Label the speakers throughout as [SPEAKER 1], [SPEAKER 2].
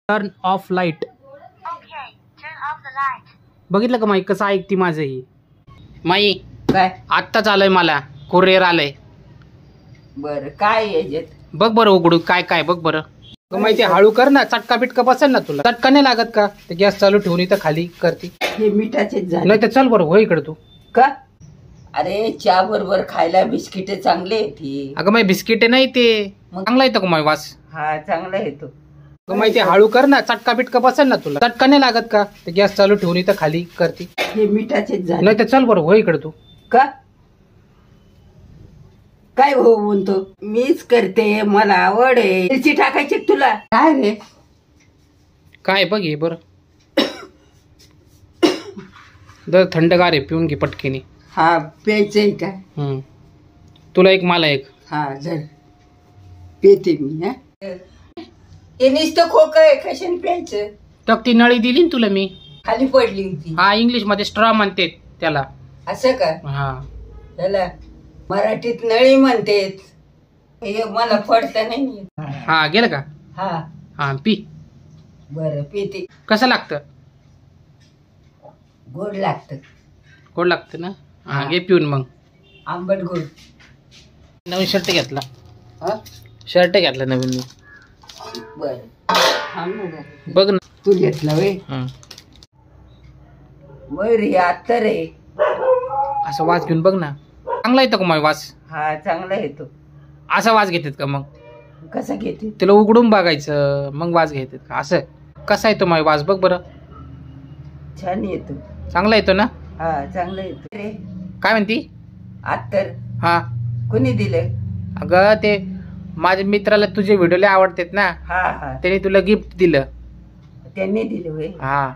[SPEAKER 1] Turn off light. बघितलं का माई कसं ऐकती माझं ही माई.
[SPEAKER 2] काय
[SPEAKER 1] आत्ताच आलंय मला कुरिअर आलंय.
[SPEAKER 2] बर काय याच्यात
[SPEAKER 1] बघ बरं उघडू काय काय बघ बरं. माहिती हळू कर ना, चटका बिटका बसेल ना तुला. चटका नाही लागत का ते गॅस चालू ठेवून इथं खाली करते.
[SPEAKER 2] हे मिठाचे झाले
[SPEAKER 1] नाही तर चल बरं हो इकडे तू.
[SPEAKER 2] का? अरे चहा बरोबर खायला बिस्किट चांगले आहेत.
[SPEAKER 1] अगं माई बिस्किट नाही ते चांगला येतं का माई वास.
[SPEAKER 2] हा चांगला येतो.
[SPEAKER 1] माहिती हळू कर ना, चटका बिटका बसेल ना तुला. चटका नाही लागत का ते गॅस चालू ठेवून इथं खाली करते.
[SPEAKER 2] हे मिठाचे झाले
[SPEAKER 1] नाही तर चल बरं हो इकडे तू.
[SPEAKER 2] का? काय हो म्हणतो मीच करते, मला आवड आहे. मिरची टाकायची तुला. काय रे
[SPEAKER 1] काय बघ हे बरं. दर थंडगार आहे पिऊन घे पटकेने.
[SPEAKER 2] हा प्यायचंय का?
[SPEAKER 1] तुला एक मला एक.
[SPEAKER 2] हा जर पेते मी. हा हे नुसतं खोकं आहे, कशाने प्यायचं?
[SPEAKER 1] टक ती नळी दिली ना तुला मी,
[SPEAKER 2] खाली पडली होती.
[SPEAKER 1] हा इंग्लिश मध्ये स्ट्रॉ म्हणते त्याला.
[SPEAKER 2] असं का?
[SPEAKER 1] हा
[SPEAKER 2] त्याला मराठीत नळी म्हणतेत. हे मला पडतं नाही येत.
[SPEAKER 1] हा गेलं का?
[SPEAKER 2] हा
[SPEAKER 1] हा पी.
[SPEAKER 2] बरं पिते.
[SPEAKER 1] कसं लागतं?
[SPEAKER 2] गोड लागतं.
[SPEAKER 1] गोड लागतं ना. हा घे पिऊन मग.
[SPEAKER 2] आंबट गोड.
[SPEAKER 1] नवीन शर्ट घेतला.
[SPEAKER 2] हा
[SPEAKER 1] शर्ट घेतला नवीन मी.
[SPEAKER 2] बर थांब ना जरा.
[SPEAKER 1] बघ ना
[SPEAKER 2] तू घेतला वे. बर हे अत्तर आहे.
[SPEAKER 1] असं वास घेऊन बघ ना, चांगला येतो का मग वास.
[SPEAKER 2] हा चांगला येतो.
[SPEAKER 1] असा वास घेतात का मग?
[SPEAKER 2] कसा घेते?
[SPEAKER 1] त्याला उघडून बघायचं मग वास घेतात का असं? कसा येतो मग वास बघ बरं.
[SPEAKER 2] छान येतो.
[SPEAKER 1] चांगला येतो ना.
[SPEAKER 2] हा चांगला येतो रे.
[SPEAKER 1] काय म्हणती?
[SPEAKER 2] अत्तर
[SPEAKER 1] हा
[SPEAKER 2] कोणी दिलं?
[SPEAKER 1] अगं ते माझ्या मित्राला तुझे व्हिडिओ लय आवडतात ना,
[SPEAKER 2] हा हा
[SPEAKER 1] त्याने तुला गिफ्ट दिलं.
[SPEAKER 2] त्यांनी दिलं वे.
[SPEAKER 1] हा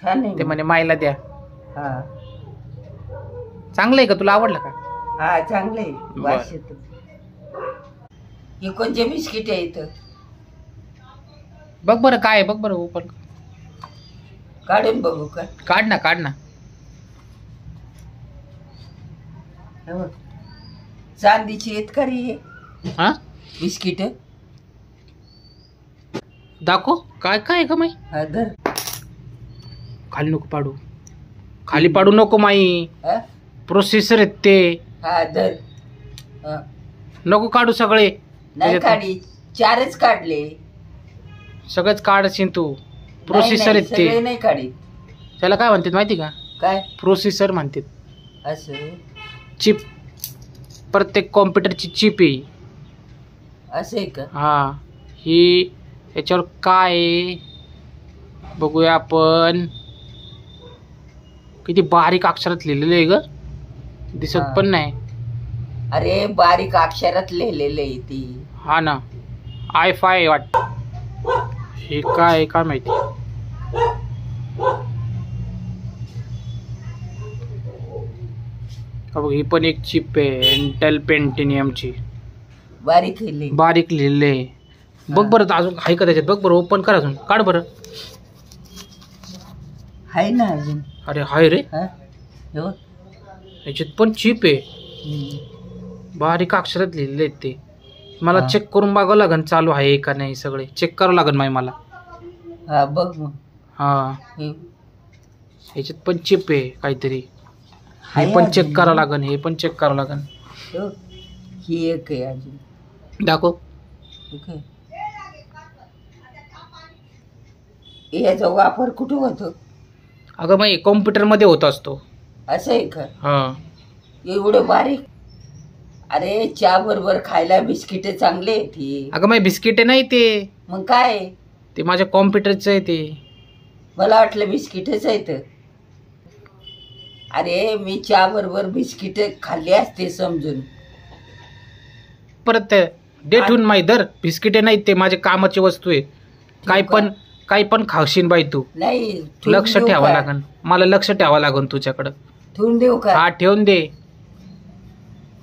[SPEAKER 2] छान आहे.
[SPEAKER 1] ते म्हणे माईला द्या.
[SPEAKER 2] हा
[SPEAKER 1] चांगलं आहे का? तुला आवडलं का?
[SPEAKER 2] हा चांगलं आहे. वास येतो. हे कोणते बिस्किट आहे इथं?
[SPEAKER 1] बघ बरं काय आहे बघ बरं. ओपन
[SPEAKER 2] काढून बघू का?
[SPEAKER 1] काढ ना काढ ना.
[SPEAKER 2] हे बघ. चांदीची आहेत का रे हे
[SPEAKER 1] हा
[SPEAKER 2] बिस्किट?
[SPEAKER 1] दाखव काय काय आहे का माई.
[SPEAKER 2] हा धर.
[SPEAKER 1] खाली नको पाडू, खाली पाडू नको माई.
[SPEAKER 2] हा
[SPEAKER 1] प्रोसेसर आहेत ते.
[SPEAKER 2] हा धर. हा
[SPEAKER 1] नको काढू सगळे.
[SPEAKER 2] नाही काढी. चारच काढले.
[SPEAKER 1] सगळंच काढशील तू.
[SPEAKER 2] नाही,
[SPEAKER 1] प्रोसेसर
[SPEAKER 2] नाही,
[SPEAKER 1] आहेत
[SPEAKER 2] सगळे
[SPEAKER 1] ते.
[SPEAKER 2] नाही काढी.
[SPEAKER 1] त्याला काय म्हणतात माहिती का?
[SPEAKER 2] काय
[SPEAKER 1] प्रोसेसर म्हणतात.
[SPEAKER 2] असं
[SPEAKER 1] चिप. प्रत्येक कॉम्प्युटरची चिप आहे.
[SPEAKER 2] असं आहे का?
[SPEAKER 1] हा ही याच्यावर काय आहे बघूया आपण. किती बारीक अक्षरात लिहिलेलं आहे ग, दिसत
[SPEAKER 2] हा.
[SPEAKER 1] पण नाही.
[SPEAKER 2] अरे बारीक अक्षरात लिहिलेलं आहे ती.
[SPEAKER 1] हा ना i5 वाटत. हे काय आहे काय माहिती. बघ ही पण एक चिप आहे इंटेल पेंटिनियमची.
[SPEAKER 2] बारीक लिहिले.
[SPEAKER 1] बारीक लिहिलेलं आहे. बघ बरं अजून आहे का त्याच्यात. बघ बरं ओपन कर अजून. काढ बरं.
[SPEAKER 2] आहे ना अजून.
[SPEAKER 1] अरे हाय रे,
[SPEAKER 2] हा हे बघ.
[SPEAKER 1] याच्यात पण चिप आहे. बारीक अक्षरात लिहिलेले आहेत ते. मला
[SPEAKER 2] हा.
[SPEAKER 1] चेक करून बघावं लागेल चालू आहे का नाही. सगळे चेक करावं लागेल माही मला.
[SPEAKER 2] हा बघ मग.
[SPEAKER 1] हा
[SPEAKER 2] हे
[SPEAKER 1] याच्यात पण चिप आहे काहीतरी.
[SPEAKER 2] आहे
[SPEAKER 1] हे पण
[SPEAKER 2] अजून.
[SPEAKER 1] चेक करावं लागेल. हे पण चेक करावं लागेल.
[SPEAKER 2] हे बघ. ही एक आहे अजून.
[SPEAKER 1] दाखव.
[SPEAKER 2] ठीक आहे. याचा वापर कुठं होतो?
[SPEAKER 1] अगं मग कॉम्प्युटर मध्ये होत असतो.
[SPEAKER 2] असं आहे का?
[SPEAKER 1] हा
[SPEAKER 2] एवढं बारीक? अरे चहा बरोबर खायला बिस्किट चांगले आहेत ही.
[SPEAKER 1] अगं मग बिस्किट नाही ते.
[SPEAKER 2] मग काय?
[SPEAKER 1] ते माझ्या कॉम्प्युटरचं आहे ते.
[SPEAKER 2] मला वाटलं बिस्किटच आहेत. अरे मी चहा बरोबर बिस्किट खाल्ली असते समजून.
[SPEAKER 1] परत डे ठेवून माही दर. बिस्किट नाही ते माझ्या कामाची वस्तू आहे. काही पण खावशीन बाई तू.
[SPEAKER 2] नाही ठेवून
[SPEAKER 1] लक्ष
[SPEAKER 2] देऊ
[SPEAKER 1] ठेवावं
[SPEAKER 2] का?
[SPEAKER 1] लागन. मला लक्ष ठेवावं लागन तुझ्याकडं.
[SPEAKER 2] ठेवून देऊ का?
[SPEAKER 1] हा ठेवून दे.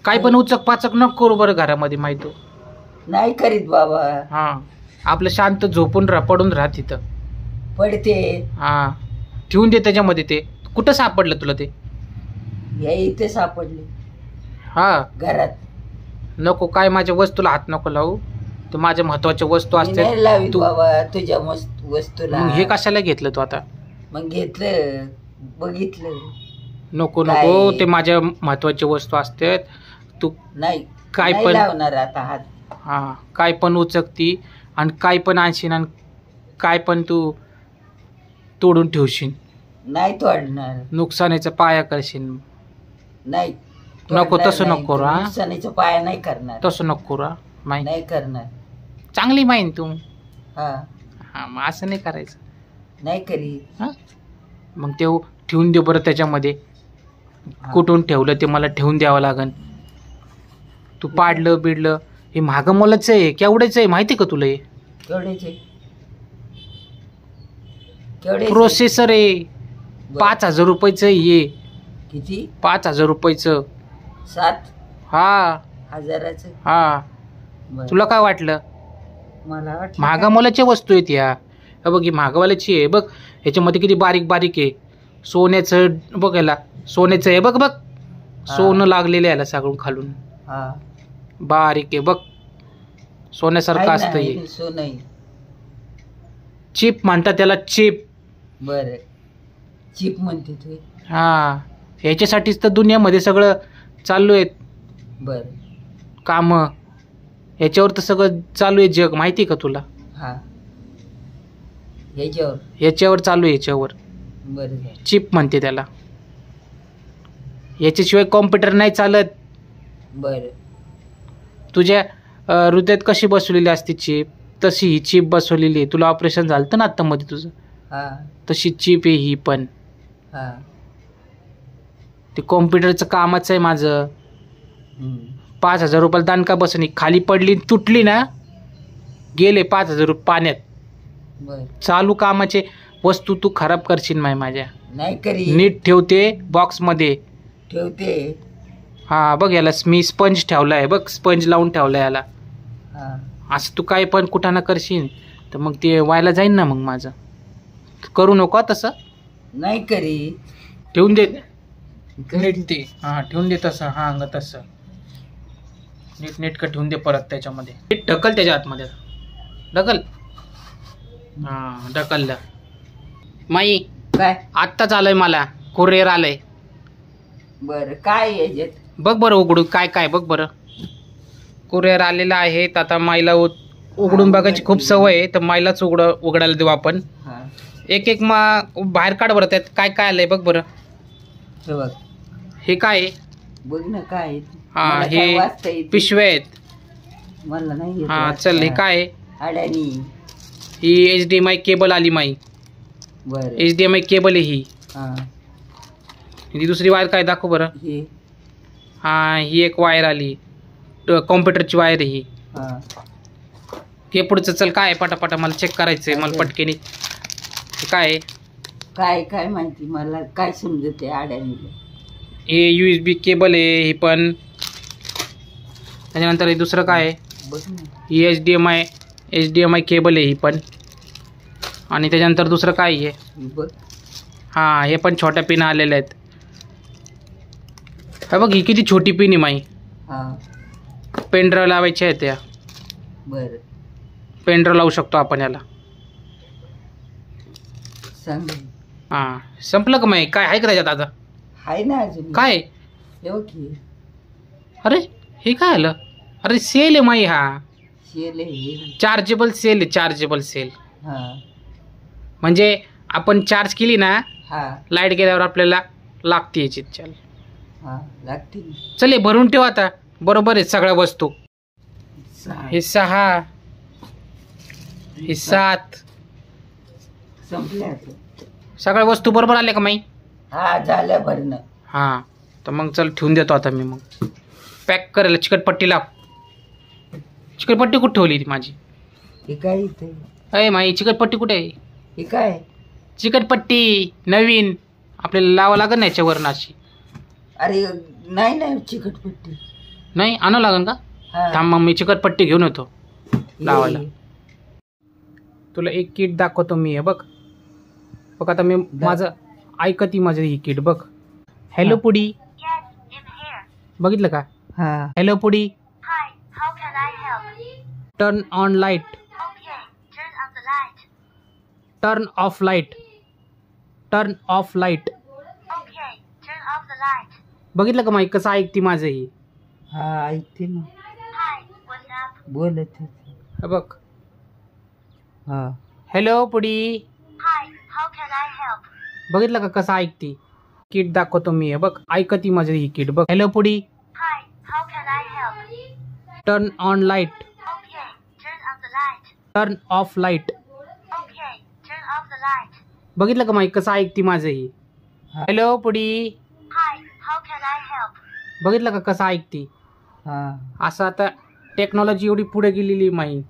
[SPEAKER 1] काही पण उचक पाचक नको करू बरं घरामध्ये माही तू.
[SPEAKER 2] नाही करीत बाबा.
[SPEAKER 1] हा आपलं शांत झोपून राहा, पडून राहा तिथं.
[SPEAKER 2] पडते.
[SPEAKER 1] हा ठेवून दे त्याच्यामध्ये. ते कुठं सापडलं तुला ते?
[SPEAKER 2] या इथे सापडले
[SPEAKER 1] हा
[SPEAKER 2] घरात.
[SPEAKER 1] नको काय माझ्या वस्तूला हात नको लावू. तर माझ्या महत्वाच्या वस्तू
[SPEAKER 2] मी नाही
[SPEAKER 1] असते
[SPEAKER 2] लावीत
[SPEAKER 1] तू.
[SPEAKER 2] बाबा तुझ्या वस्तूला.
[SPEAKER 1] मग हे कशाला घेतलं तू आता?
[SPEAKER 2] मग घेतलं, बघितलं.
[SPEAKER 1] नको
[SPEAKER 2] काय?
[SPEAKER 1] नको, ते माझ्या महत्वाची वस्तू असते. तू
[SPEAKER 2] नाही
[SPEAKER 1] काय
[SPEAKER 2] नाही
[SPEAKER 1] पण
[SPEAKER 2] लावणार आता हात.
[SPEAKER 1] हा, काय पण उचकती आणि काय पण आणशील आणि काय पण तू तोडून ठेवशील.
[SPEAKER 2] नाही तोडणार.
[SPEAKER 1] नुकसानीचा पाया करशील.
[SPEAKER 2] नाही
[SPEAKER 1] नको,
[SPEAKER 2] तोडणार
[SPEAKER 1] तसं
[SPEAKER 2] नाही.
[SPEAKER 1] नको रा.
[SPEAKER 2] नुकसानीचा पाया नाही करणार.
[SPEAKER 1] तसं नको रा माई.
[SPEAKER 2] नाही करणार.
[SPEAKER 1] चांगली माहीन तू.
[SPEAKER 2] हा
[SPEAKER 1] हा, मग असं नाही करायचं.
[SPEAKER 2] नाही करी.
[SPEAKER 1] हा, मग ते ठेवून दे बरं त्याच्यामध्ये.
[SPEAKER 2] हा.
[SPEAKER 1] कुठून ठेवलं ते मला ठेवून द्यावं लागन. तू पाडलं बिडलं हे महाग मोलाचं आहे, केवढ्याचं आहे माहिती का तुला? हे
[SPEAKER 2] केवढ्याचे? केवढ्याचे?
[SPEAKER 1] प्रोसेसर आहे.
[SPEAKER 2] बरं.
[SPEAKER 1] 5,000 रुपयाचं ये.
[SPEAKER 2] किती?
[SPEAKER 1] 5,000 रुपयाचं.
[SPEAKER 2] 7
[SPEAKER 1] हा
[SPEAKER 2] हजाराचं?
[SPEAKER 1] हा,
[SPEAKER 2] बरं.
[SPEAKER 1] तुला काय वाटलं?
[SPEAKER 2] मला वाटलं
[SPEAKER 1] महागा मोलाच्या वस्तू आहेत ह्या. हे बघ, ही महागवाल्याची आहे बघ. ह्याच्यामध्ये किती बारीक बारीक आहे. सोन्याचं बघ, याला सोन्याचं आहे बघ बघ. सोनं लागलेलं याला सगळं खालून.
[SPEAKER 2] हा
[SPEAKER 1] बारीक आहे बघ, सोन्यासारखं असतं हे.
[SPEAKER 2] सोनं.
[SPEAKER 1] चिप म्हणतात त्याला, चिप.
[SPEAKER 2] बर, चिप म्हणते तू?
[SPEAKER 1] हा, ह्याच्यासाठीच तर दुनियामध्ये सगळं चालू आहे.
[SPEAKER 2] बर,
[SPEAKER 1] काम ह्याच्यावर तर सगळं चालू आहे जग, माहिती का तुला?
[SPEAKER 2] हा,
[SPEAKER 1] ह्याच्यावर चालू आहे, ह्याच्यावर.
[SPEAKER 2] बर,
[SPEAKER 1] चिप म्हणते त्याला. याच्याशिवाय कॉम्प्युटर नाही चालत.
[SPEAKER 2] बर.
[SPEAKER 1] तुझ्या हृदयात कशी बसवलेली असते चिप, तशी ही चिप बसवलेली आहे. तुला ऑपरेशन झालं ना आता मध्ये तुझं,
[SPEAKER 2] हा
[SPEAKER 1] तशी चिप आहे ही पण.
[SPEAKER 2] हा.
[SPEAKER 1] ते कॉम्प्युटरचं कामच आहे माझं. 5,000 रुपयाला दानका बसणी खाली पडली तुटली ना, गेले 5,000 रुपये पाण्यात.
[SPEAKER 2] बर,
[SPEAKER 1] चालू कामाचे वस्तू तू खराब करशील माझ्या.
[SPEAKER 2] नाही करी.
[SPEAKER 1] नीट ठेवते बॉक्स मध्ये
[SPEAKER 2] ठेवते.
[SPEAKER 1] हा बघ, याला मी स्पंज ठेवलाय बघ, स्पंज लावून ठेवलाय याला.
[SPEAKER 2] हा,
[SPEAKER 1] असं तू काय पण कुठं ना करशील तर मग ते व्हायला जाईन ना. मग माझं करू नको तसं.
[SPEAKER 2] नाही करी.
[SPEAKER 1] ठेवून दे नीट ते. हा, ठेवून दे तसं. हा, अंग तसं नीट नेटकं ठेवून दे परत त्याच्यामध्ये. नीट ढकल त्याच्या आतमध्ये, ढकल. हा, ढकललं. माई
[SPEAKER 2] काय?
[SPEAKER 1] आत्ताच आलंय मला कुरिअर आलंय.
[SPEAKER 2] बर, काय याच्यात?
[SPEAKER 1] बघ बरं उघडून काय काय बघ बरं. कुरिअर आलेलं आहे. तर आता माईला उघडून बघायची खूप सवय आहे, तर माईलाच उघडायला देऊ आपण.
[SPEAKER 2] हा,
[SPEAKER 1] एक एक बाहेर काढ बरं, त्यात काय काय आलंय बघ बरं.
[SPEAKER 2] हे बघ.
[SPEAKER 1] हे काय आहे?
[SPEAKER 2] बघ ना काय आहे.
[SPEAKER 1] हा,
[SPEAKER 2] मला काय वाचता
[SPEAKER 1] हे
[SPEAKER 2] येते?
[SPEAKER 1] पिशव्या आहेत.
[SPEAKER 2] मला नाही येत
[SPEAKER 1] हा,
[SPEAKER 2] वाचता.
[SPEAKER 1] चल. हे काय आहे?
[SPEAKER 2] अडाणी.
[SPEAKER 1] ही HDMI केबल आली माई.
[SPEAKER 2] बर,
[SPEAKER 1] HDMI केबल आहे ही.
[SPEAKER 2] हा,
[SPEAKER 1] ही दुसरी वायर काय दाखव बरं.
[SPEAKER 2] हे,
[SPEAKER 1] हा, ही एक वायर आली, कॉम्प्युटरची वायर आहे ही.
[SPEAKER 2] हा,
[SPEAKER 1] हे पुढचं चल. काय आहे पटापटा, मला चेक करायचंय मला पटकेने. हे काय आहे?
[SPEAKER 2] काय काय माहिती मला, काय समजते अडाणीला.
[SPEAKER 1] हे USB केबल आहे ही पण. त्याच्यानंतर हे दुसरं काय आहे?
[SPEAKER 2] बघ ना.
[SPEAKER 1] ही HDMI केबल आहे ही पण. आणि त्याच्यानंतर दुसरं काय आहे?
[SPEAKER 2] बघ.
[SPEAKER 1] हा, हे पण छोट्या पिन आलेल्या आहेत. हा बघ, ही किती छोटी पिन आहे माई.
[SPEAKER 2] हा,
[SPEAKER 1] पेनड्राईव्ह लावायच्या आहेत त्या.
[SPEAKER 2] बर,
[SPEAKER 1] पेनड्राईव्ह लावू शकतो आपण याला.
[SPEAKER 2] सांग.
[SPEAKER 1] हा, संपलं का माई? काय आहे का त्याच्यात आता?
[SPEAKER 2] हाय ना अजून.
[SPEAKER 1] काय?
[SPEAKER 2] हे बघ की.
[SPEAKER 1] अरे हे काय आलं? अरे सेल आहे माई. हा,
[SPEAKER 2] शेल आहे.
[SPEAKER 1] चार्जेबल सेल आहे, चार्जेबल सेल.
[SPEAKER 2] हा,
[SPEAKER 1] म्हणजे आपण चार्ज केली ना,
[SPEAKER 2] हा,
[SPEAKER 1] लाईट गेल्यावर आपल्याला लागते याची. चल
[SPEAKER 2] हा, लागते.
[SPEAKER 1] चल, हे भरून ठेव आता. बरोबर आहे सगळ्या वस्तू.
[SPEAKER 2] सहा.
[SPEAKER 1] हे 6, हे 7,
[SPEAKER 2] संपल्या.
[SPEAKER 1] सगळ्या वस्तू बरोबर आल्या का माई?
[SPEAKER 2] हा, झाल्या भरणं.
[SPEAKER 1] हा, तर मग चल ठेवून देतो आता मी. मग पॅक करायला चिकटपट्टी लाव. चिकटपट्टी कुठे ठेवली ती माझी?
[SPEAKER 2] हे काय इथे?
[SPEAKER 1] अय माई, चिकटपट्टी कुठे आहे?
[SPEAKER 2] हे काय?
[SPEAKER 1] चिकटपट्टी नवीन आपल्याला लावा लागेल ना याच्यावरनं अशी.
[SPEAKER 2] अरे नाही नाही, चिकटपट्टी
[SPEAKER 1] नाही आणावं लागेल का?
[SPEAKER 2] हा.
[SPEAKER 1] थांब मग मी चिकटपट्टी घेऊन येतो लावायला.
[SPEAKER 2] हे.
[SPEAKER 1] तुला एक किट दाखवतो मी. हे बघ बघ आता मी माझं ऐकती माझं ही किट बघ. हॅलो पुडी, बघितलं का?
[SPEAKER 2] हा,
[SPEAKER 1] हॅलो पुडी, turn on light. Turn off light. Turn off light.
[SPEAKER 3] Okay, turn off the light.
[SPEAKER 1] बघितलं का माईक कसं ऐकते माझं ही.
[SPEAKER 2] हा ऐकते ना.
[SPEAKER 3] Hi, what's up?
[SPEAKER 2] बोलत होती.
[SPEAKER 1] हे बघ.
[SPEAKER 2] हा
[SPEAKER 1] हॅलो पुडी.
[SPEAKER 3] Hi, how can I help?
[SPEAKER 1] बघितलं का कसं ऐकते. किट दाखवतो मी. हे बघ ऐकती माझं ही किट. बघ. हॅलो पुडी.
[SPEAKER 3] Hi, how can I help?
[SPEAKER 1] Turn on light.
[SPEAKER 3] Okay, turn on the light.
[SPEAKER 1] Turn off light.
[SPEAKER 3] Okay, turn off the light.
[SPEAKER 1] बघितलं का माईक कसं ऐकते माझं ही. हॅलो पुडी.
[SPEAKER 3] Hi, how can I help?
[SPEAKER 1] बघितलं का कसं ऐकते.
[SPEAKER 2] हा
[SPEAKER 1] असं आता टेक्नॉलॉजी एवढी पुढे गेलेली माई.